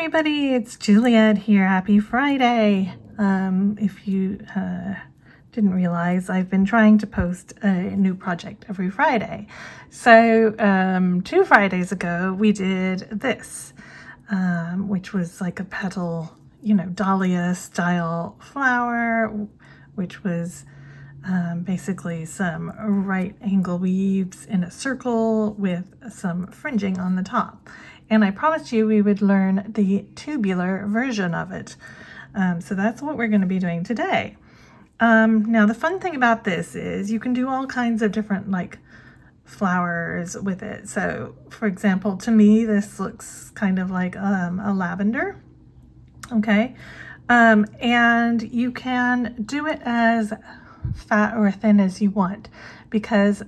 everybody, it's Juliet here. Happy Friday. If you didn't realize, I've been trying to post a new project every Friday. So 2 Fridays ago we did this, which was like a petal, dahlia style flower, which was basically some right angle weaves in a circle with some fringing on the top. And I promised you we would learn the tubular version of it. So that's what we're going to be doing today. Now the fun thing about this is you can do all kinds of different flowers with it. So for example, to me this looks kind of like a lavender. Okay. And you can do it as fat or thin as you want, because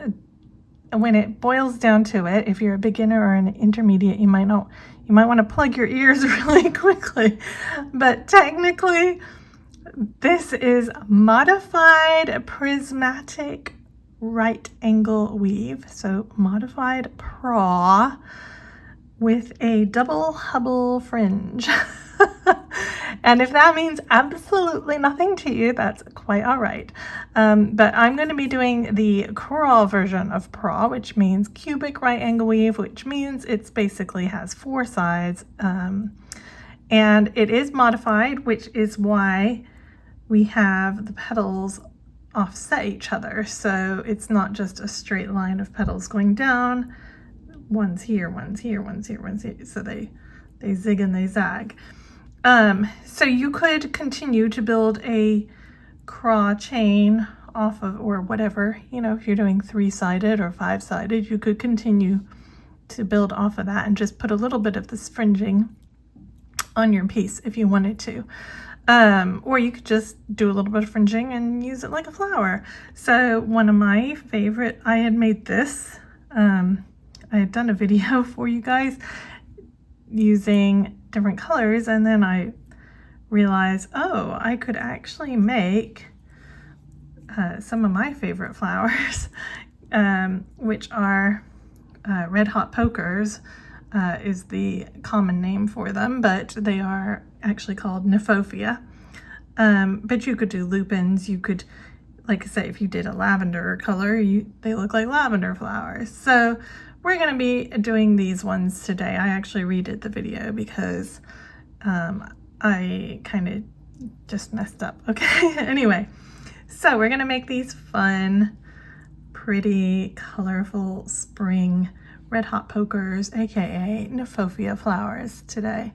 when it boils down to it, if you're a beginner or an intermediate, you might want to plug your ears really quickly. But technically, this is modified prismatic right angle weave. So modified PRAW with a double hubble fringe. And if that means absolutely nothing to you, that's quite all right. But I'm going to be doing the crawl version of PRAW, which means cubic right angle weave, which means it's basically has 4 sides. And it is modified, which is why we have the petals offset each other. So it's not just a straight line of petals going down. One's here, one's here, one's here, one's here. So they zig and they zag. So you could continue to build a craw chain off of, or whatever, if you're doing 3-sided or 5-sided, you could continue to build off of that and just put a little bit of this fringing on your piece if you wanted to. Or you could just do a little bit of fringing and use it like a flower. So one of my favorite, I had made this, I had done a video for you guys using different colors, and then I realized, oh, I could actually make some of my favorite flowers, which are red hot pokers, is the common name for them, but they are actually called Kniphofia. But you could do lupins. You could, like I say, if you did a lavender color, they look like lavender flowers. So we're going to be doing these ones today. I actually redid the video because I kind of just messed up. Okay, anyway, so we're going to make these fun, pretty, colorful spring red hot pokers, aka Kniphofia flowers today.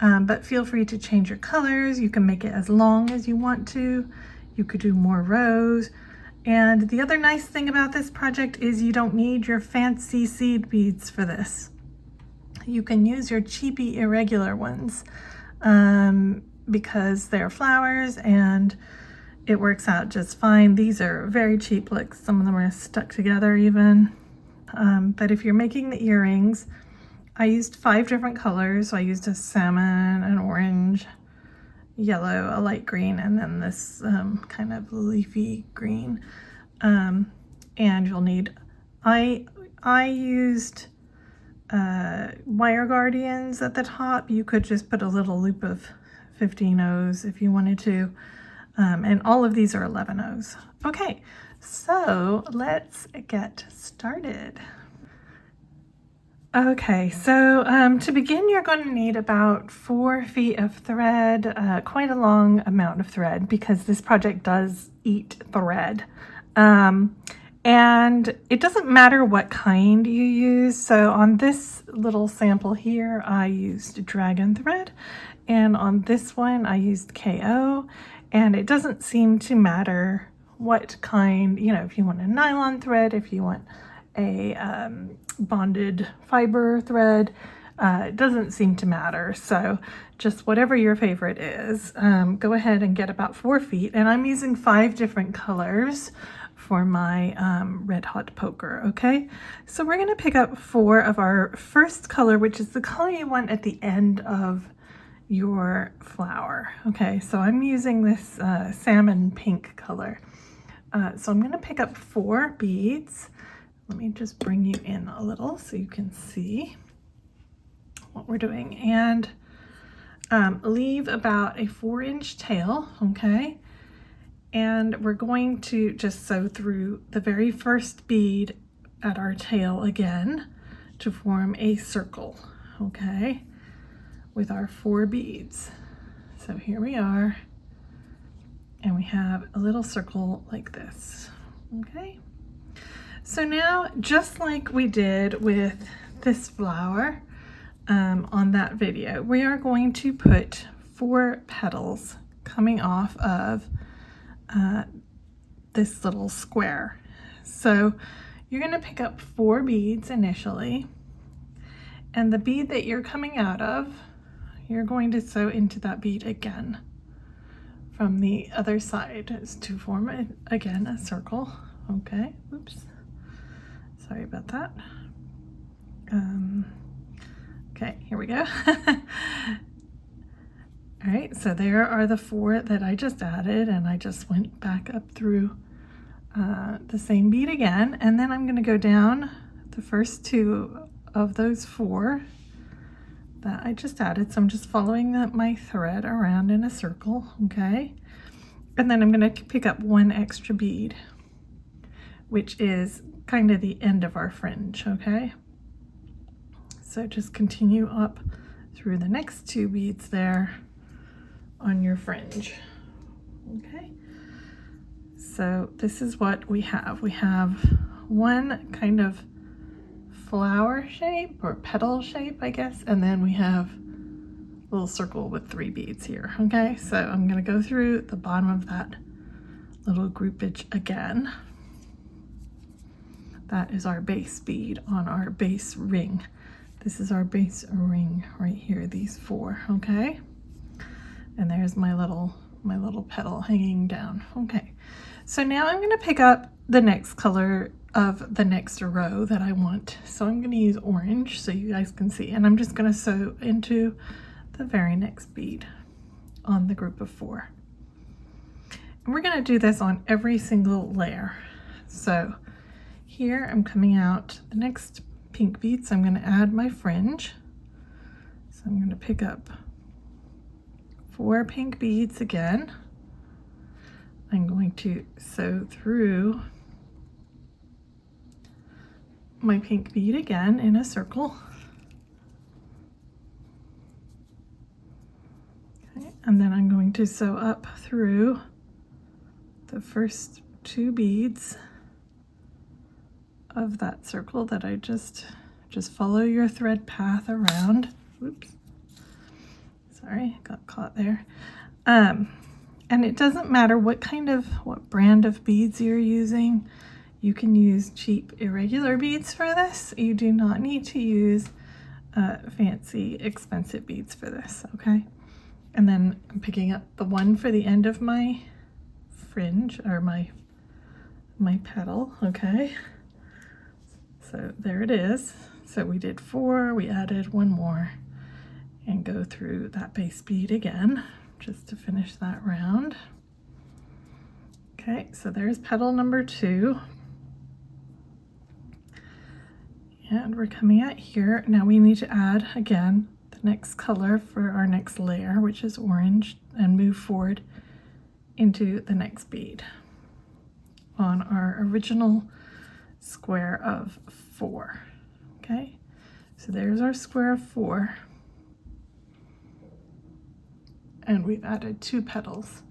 But feel free to change your colors. You can make it as long as you want to. You could do more rows. And the other nice thing about this project is you don't need your fancy seed beads for this. You can use your cheapy irregular ones because they're flowers and it works out just fine. These are very cheap. Look, some of them are stuck together even. But if you're making the earrings, I used 5 different colors. So I used a salmon, an orange, yellow, a light green, and then this kind of leafy green. And you'll need, I used wire guardians at the top. You could just put a little loop of 15 O's if you wanted to. And all of these are 11 O's. Okay, so let's get started. Okay, so to begin, you're going to need about 4 feet of thread, quite a long amount of thread because this project does eat thread. And it doesn't matter what kind you use. So on this little sample here, I used dragon thread, and on this one, I used KO, and it doesn't seem to matter what kind, if you want a nylon thread, if you want a bonded fiber thread, it doesn't seem to matter. So just whatever your favorite is, go ahead and get about 4 feet. And I'm using 5 different colors for my red hot poker. Okay, so we're going to pick up 4 of our first color, which is the color you want at the end of your flower. Okay, so I'm using this salmon pink color. So I'm going to pick up 4 beads. Let me just bring you in a little so you can see what we're doing. And leave about a 4-inch tail, okay? And we're going to just sew through the very first bead at our tail again to form a circle, okay, with our 4 beads. So here we are, and we have a little circle like this, okay? So now, just like we did with this flower on that video, we are going to put 4 petals coming off of this little square. So you're going to pick up 4 beads initially, and the bead that you're coming out of, you're going to sew into that bead again from the other side to form again a circle. Okay, oops, sorry about that. Okay, here we go. All right, so there are the 4 that I just added, and I just went back up through the same bead again, and then I'm going to go down the first 2 of those 4 that I just added. So I'm just following my thread around in a circle, okay? And then I'm going to pick up 1 extra bead, which is kind of the end of our fringe, okay? So just continue up through the next 2 beads there on your fringe, okay? So this is what we have. We have 1 kind of flower shape or petal shape, I guess, and then we have a little circle with 3 beads here, okay? So I'm going to go through the bottom of that little groupage again. That is our base bead on our base ring. This is our base ring right here, these 4, okay? And there's my little petal hanging down, okay? So now I'm going to pick up the next color of the next row that I want. So I'm going to use orange so you guys can see, and I'm just going to sew into the very next bead on the group of 4. And we're going to do this on every single layer. So here I'm coming out the next pink bead, so I'm going to add my fringe. So I'm going to pick up 4 pink beads again. I'm going to sew through my pink bead again in a circle. Okay, and then I'm going to sew up through the first 2 beads of that circle that I just follow your thread path around. Oops, sorry, got caught there. And it doesn't matter what brand of beads you're using. You can use cheap irregular beads for this. You do not need to use fancy expensive beads for this, okay? And then I'm picking up the 1 for the end of my fringe, or my petal, okay? So there it is. So we did 4, we added 1 more, and go through that base bead again just to finish that round. Okay, so there's petal number 2. And we're coming out here. Now we need to add again the next color for our next layer, which is orange, and move forward into the next bead on our original square of 4. Okay, so there's our square of 4, and we've added 2 petals,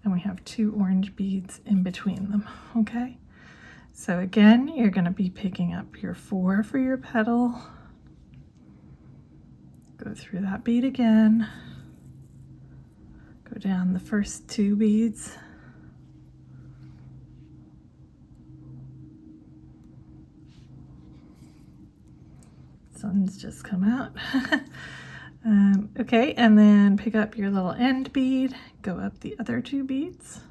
and we have 2 orange beads in between them. Okay, so again, you're going to be picking up your 4 for your petal, go through that bead again, go down the first 2 beads, sun's just come out. Okay, and then pick up your little end bead, go up the other 2 beads,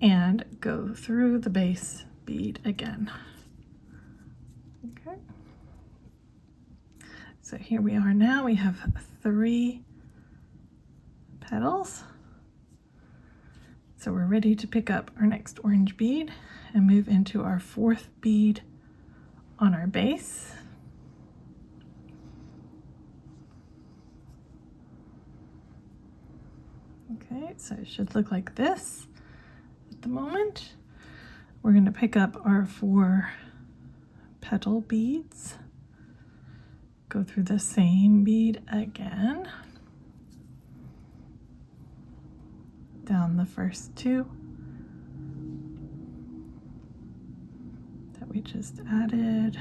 and go through the base bead again. Okay, so here we are now. We have 3 petals. So we're ready to pick up our next orange bead and move into our 4th bead on our base. Okay, so it should look like this at the moment. We're going to pick up our 4 petal beads, go through the same bead again, down the first 2 that we just added.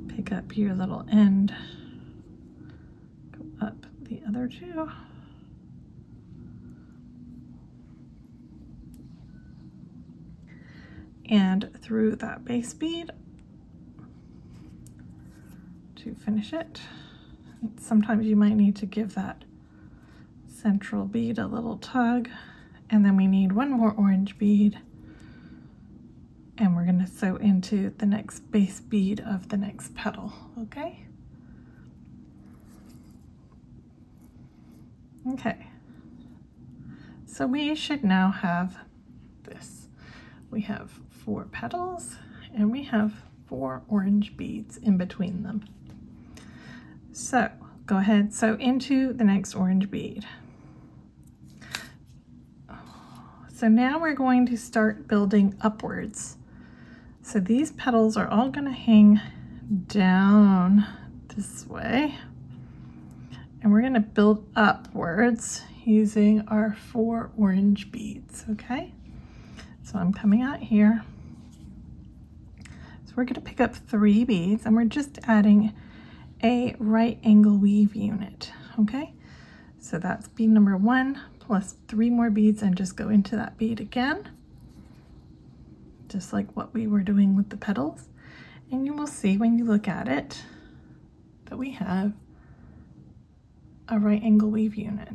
Pick up your little end, go up the other 2. And through that base bead to finish it. Sometimes you might need to give that central bead a little tug, and then we need 1 more orange bead, and we're going to sew into the next base bead of the next petal. Okay? Okay, so we should now have this. We have 4 petals and we have 4 orange beads in between them. So go ahead, sew into the next orange bead. So now we're going to start building upwards. So these petals are all going to hang down this way, and we're going to build upwards using our 4 orange beads. Okay, so I'm coming out here. So we're going to pick up 3 beads, and we're just adding a right angle weave unit. Okay, so that's bead number 1 plus 3 more beads, and just go into that bead again, just like what we were doing with the petals. And you will see when you look at it that we have a right angle weave unit.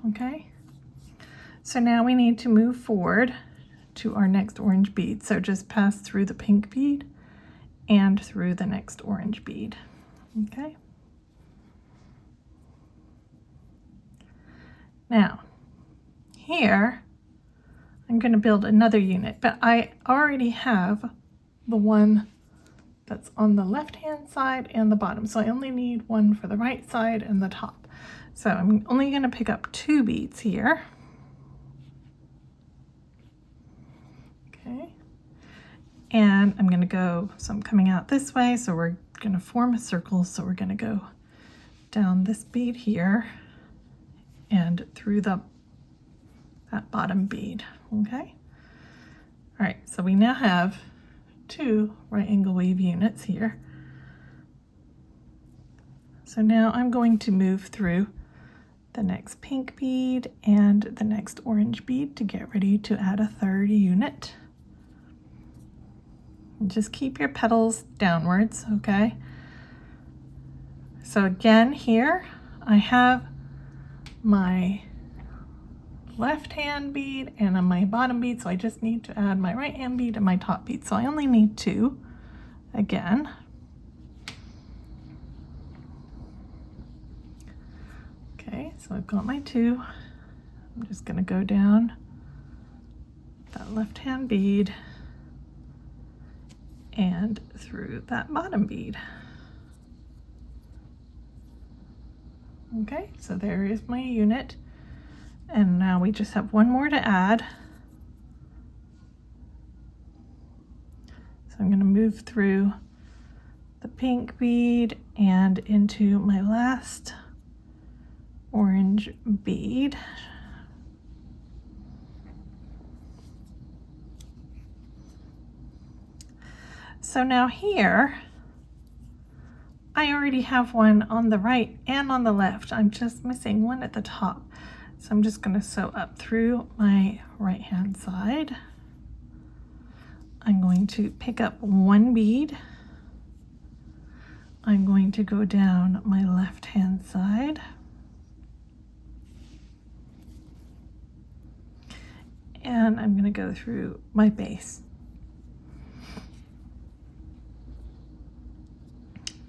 Okay, so now we need to move forward to our next orange bead. So just pass through the pink bead and through the next orange bead. Okay, now here I'm going to build another unit, but I already have the one that's on the left hand side and the bottom, so I only need one for the right side and the top. So I'm only going to pick up 2 beads here. Okay, and I'm going to go, so I'm coming out this way, so we're going to form a circle. So we're going to go down this bead here and through that bottom bead. Okay, all right, so we now have 2 right angle weave units here. So now I'm going to move through the next pink bead and the next orange bead to get ready to add a 3rd unit. And just keep your petals downwards. Okay, so again here I have my left hand bead and on my bottom bead, so I just need to add my right hand bead and my top bead, so I only need 2 again. Okay, so I've got my 2. I'm just going to go down that left hand bead and through that bottom bead. Okay, so there is my unit. And now we just have 1 more to add. So I'm going to move through the pink bead and into my last orange bead. So now here, I already have one on the right and on the left. I'm just missing one at the top. So I'm just going to sew up through my right hand side. I'm going to pick up 1 bead. I'm going to go down my left hand side. And I'm going to go through my base.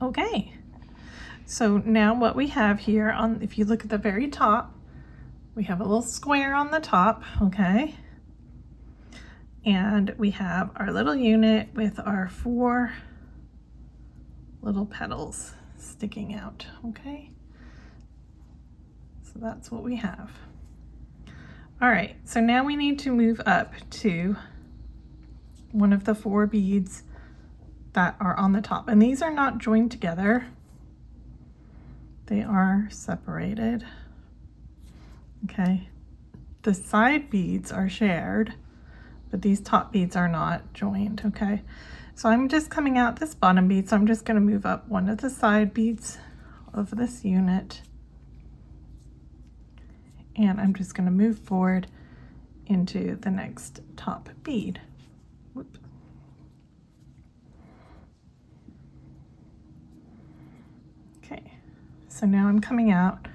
Okay, so now what we have here on, if you look at the very top, we have a little square on the top, okay? And we have our little unit with our 4 little petals sticking out, okay? So that's what we have. All right, so now we need to move up to one of the 4 beads that are on the top, and these are not joined together. They are separated. Okay, the side beads are shared, but these top beads are not joined. Okay, so I'm just coming out this bottom bead, so I'm just going to move up one of the side beads of this unit, and I'm just going to move forward into the next top bead. Whoop. Okay, so now I'm coming out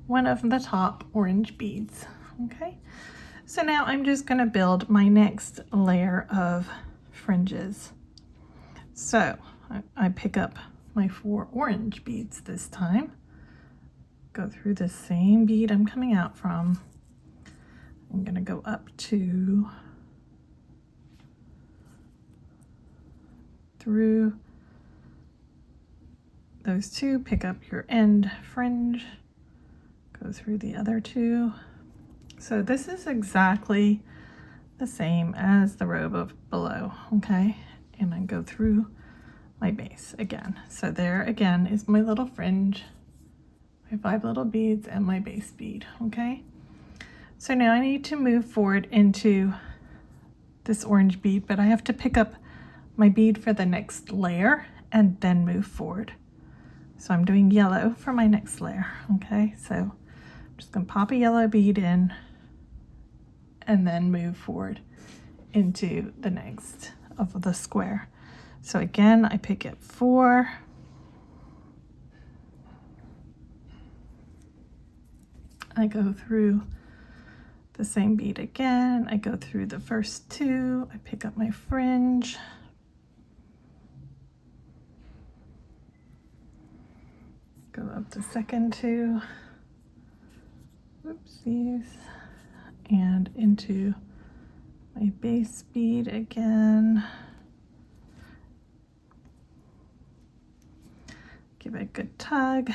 one of the top orange beads. Okay, so now I'm just going to build my next layer of fringes. So I pick up my 4 orange beads this time, go through the same bead I'm coming out from. I'm going to go up to through those 2, pick up your end fringe, go through the other 2. So this is exactly the same as the row of below, okay? And I go through my base again. So there again is my little fringe, my 5 little beads and my base bead, okay? So now I need to move forward into this orange bead, but I have to pick up my bead for the next layer and then move forward. So I'm doing yellow for my next layer, okay? So I'm just gonna pop a yellow bead in and then move forward into the next of the square. So again, I pick up 4, I go through the same bead again, I go through the first 2, I pick up my fringe, go up the second 2, oopsies, and into my base bead again. Give it a good tug.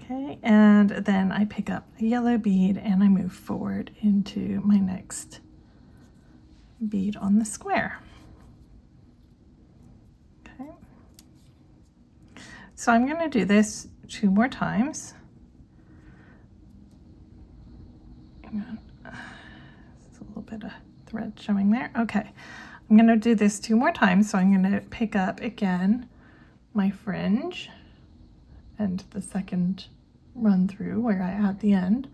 Okay, and then I pick up a yellow bead and I move forward into my next bead on the square. Okay, so I'm going to do this 2 more times. There's a little bit of thread showing there. Okay, I'm going to do this 2 more times, so I'm going to pick up again my fringe and the second run through where I add the end,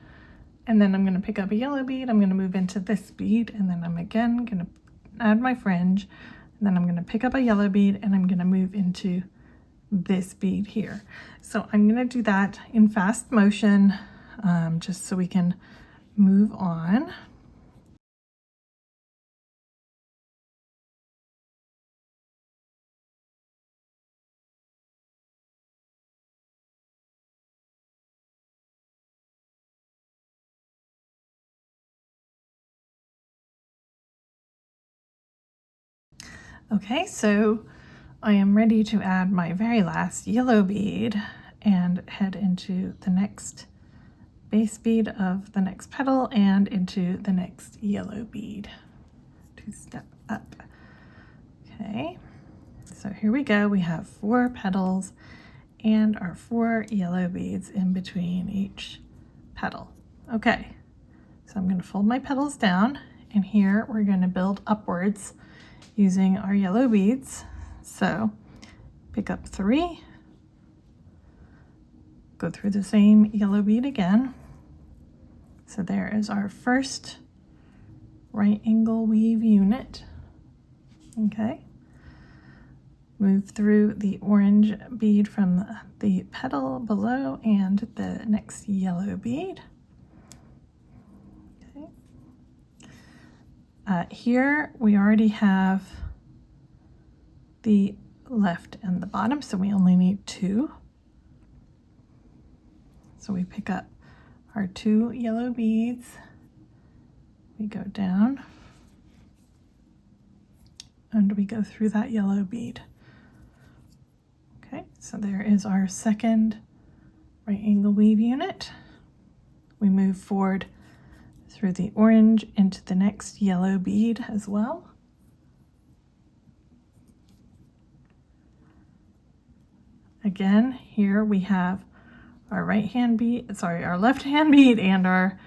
and then I'm going to pick up a yellow bead, I'm going to move into this bead, and then I'm again going to add my fringe, and then I'm going to pick up a yellow bead and I'm going to move into this bead here. So I'm going to do that in fast motion, just so we can move on. Okay, so I am ready to add my very last yellow bead and head into the next base bead of the next petal and into the next yellow bead to step up. Okay, so here we go. We have 4 petals and our 4 yellow beads in between each petal. Okay, so I'm going to fold my petals down, and here we're going to build upwards using our yellow beads. So pick up 3, go through the same yellow bead again. So there is our first right angle weave unit. Okay, move through the orange bead from the petal below and the next yellow bead. Okay. Here we already have the left and the bottom, so we only need 2. So we pick up our 2 yellow beads, we go down, and we go through that yellow bead. Okay, so there is our second right angle weave unit. we move forward through the orange into the next yellow bead as well. Again, here we have our right hand bead, sorry, our left hand bead and our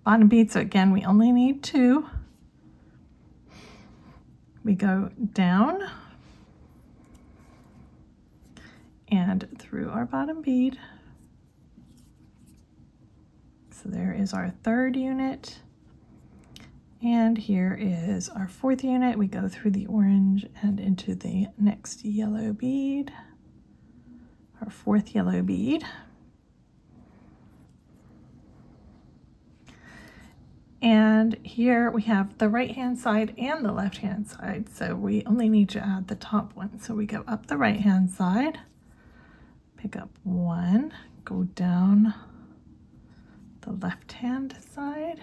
bottom bead. So again, we only need 2. We go down and through our bottom bead. So there is our 3rd unit. And here is our 4th unit. We go through the orange and into the next yellow bead, our 4th yellow bead. And here we have the right hand side and the left hand side. So we only need to add the top one. So we go up the right hand side, pick up 1, go down the left hand side,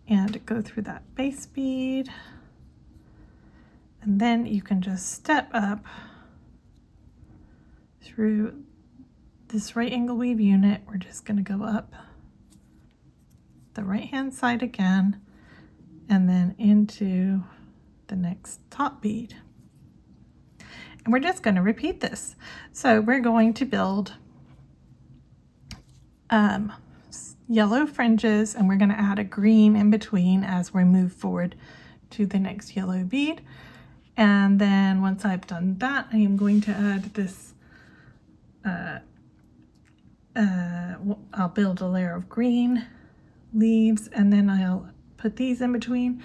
and go through that base bead. And then you can just step up through this right angle weave unit. We're just going to go up the right hand side again and then into the next top bead. And we're just going to repeat this. So we're going to build yellow fringes, and we're going to add a green in between as we move forward to the next yellow bead. And then once I've done that, I am going to add this, I'll build a layer of green leaves, and then I'll put these in between.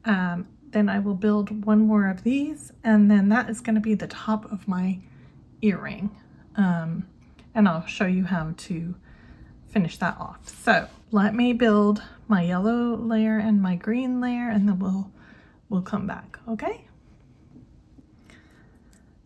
Then I will build one more of these, and then that is going to be the top of my earring. And I'll show you how to finish that off. So let me build my yellow layer and my green layer, and then we'll come back, okay?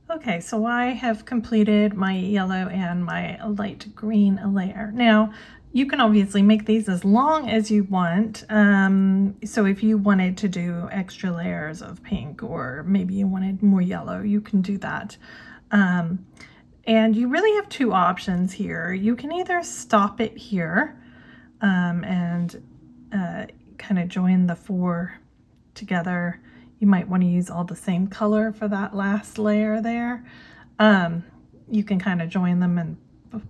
Okay, so I have completed my yellow and my light green layer. Now, you can obviously make these as long as you want. So if you wanted to do extra layers of pink, or maybe you wanted more yellow, you can do that. And you really have 2 options here. You can either stop it here and kind of join the 4 together. You might want to use all the same color for that last layer there. You can kind of join them and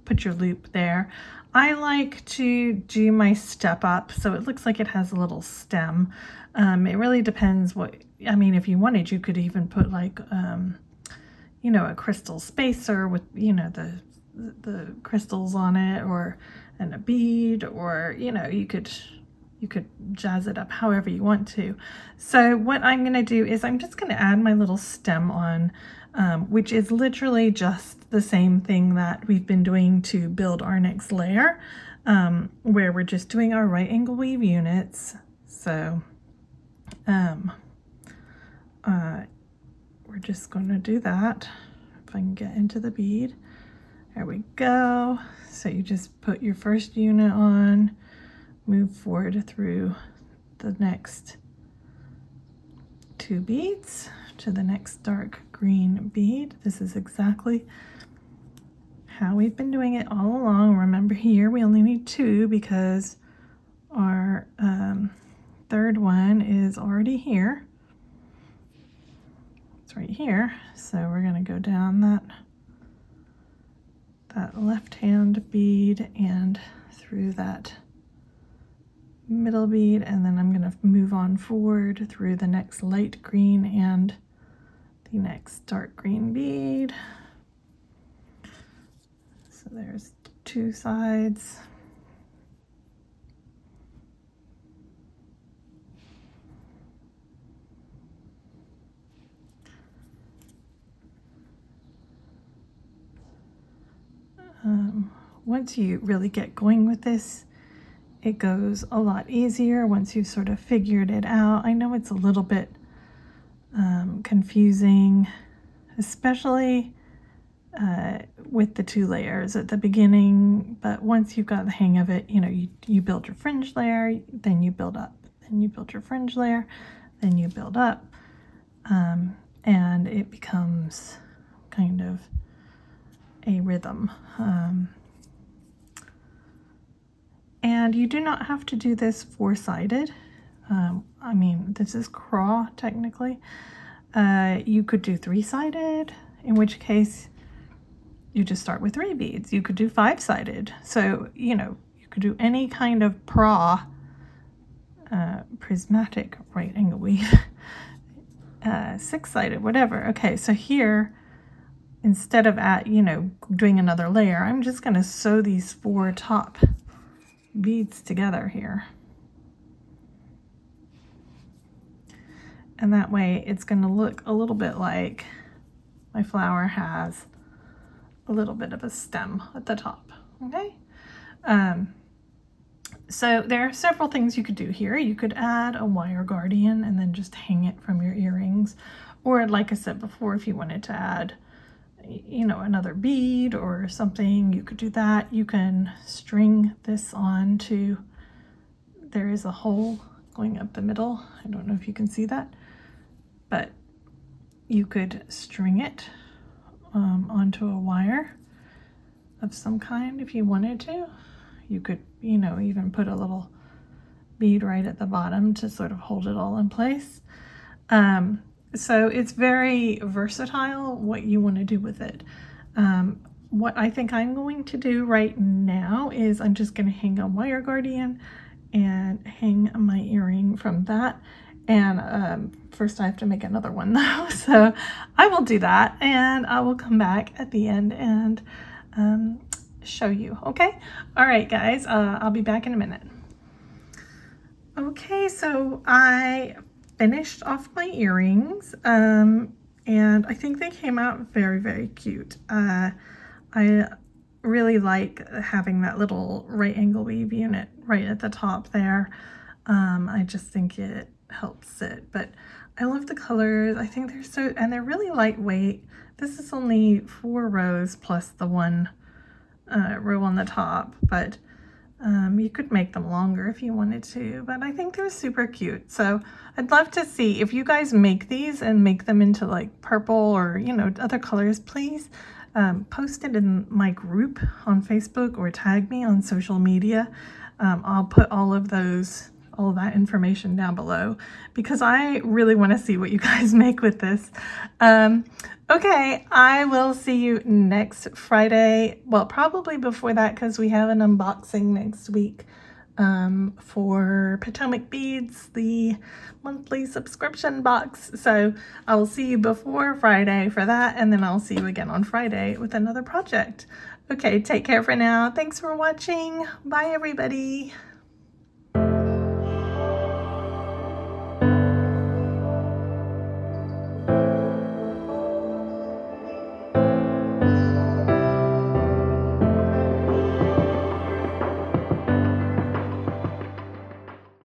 put your loop there. I like to do my step up, so it looks like it has a little stem. It really depends what, I mean, if you wanted, you could even put like, you know, a crystal spacer with, you know, the crystals on it, and a bead, or, you know, you could jazz it up however you want to. So what I'm going to do is I'm just going to add my little stem on, which is literally just the same thing that we've been doing to build our next layer, where we're just doing our right angle weave units. So we're just going to do that. If I can get into the bead. There we go. So you just put your first unit on, move forward through the next 2 beads to the next dark green bead. This is exactly how we've been doing it all along. Remember, here we only need 2 because our 3rd one is already here. It's right here. So we're going to go down that left hand bead and through that middle bead, and then I'm going to move on forward through the next light green and the next dark green bead. So there's 2 sides. Once you really get going with this, it goes a lot easier once you've sort of figured it out. I know it's a little bit confusing, especially with the 2 layers at the beginning, but once you've got the hang of it, you know, you build your fringe layer, then you build up, then you build your fringe layer, then you build up, and it becomes kind of a rhythm. And you do not have to do this four-sided. I mean, this is PRAW technically. You could do three-sided, in which case you just start with 3 beads. You could do 5-sided. So, you know, you could do any kind of PRAW, prismatic right angle weave, 6-sided, whatever. Okay, so here, instead of doing another layer, I'm just going to sew these 4 top beads together here. And that way it's going to look a little bit like my flower has a little bit of a stem at the top. Okay. So there are several things you could do here. You could add a wire guardian and then just hang it from your earrings. Or like I said before, if you wanted to add, you know, another bead or something, you could do that. You can string this on to, there is a hole going up the middle. I don't know if you can see that, but you could string it onto a wire of some kind if you wanted to. You could, you know, even put a little bead right at the bottom to sort of hold it all in place. So it's very versatile what you want to do with it. What I think I'm going to do right now is I'm just going to hang a wire guardian and hang my earring from that. And first I have to make another one though. So I will do that and I will come back at the end and show you. Okay. All right, guys, I'll be back in a minute. Okay, so I finished off my earrings and I think they came out very, very cute. I really like having that little right angle weave unit right at the top there. I just think it helps it, but I love the colors. I think they're so, and they're really lightweight. This is only 4 rows plus the 1 row on the top, but you could make them longer if you wanted to, but I think they're super cute. So I'd love to see if you guys make these and make them into like purple or, you know, other colors. Please post it in my group on Facebook or tag me on social media. I'll put all of that information down below because I really want to see what you guys make with this. Okay, I will see you next Friday. Well, probably before that because we have an unboxing next week for Potomac Beads, the monthly subscription box. So I will see you before Friday for that, and then I'll see you again on Friday with another project. Okay, take care for now. Thanks for watching. Bye, everybody.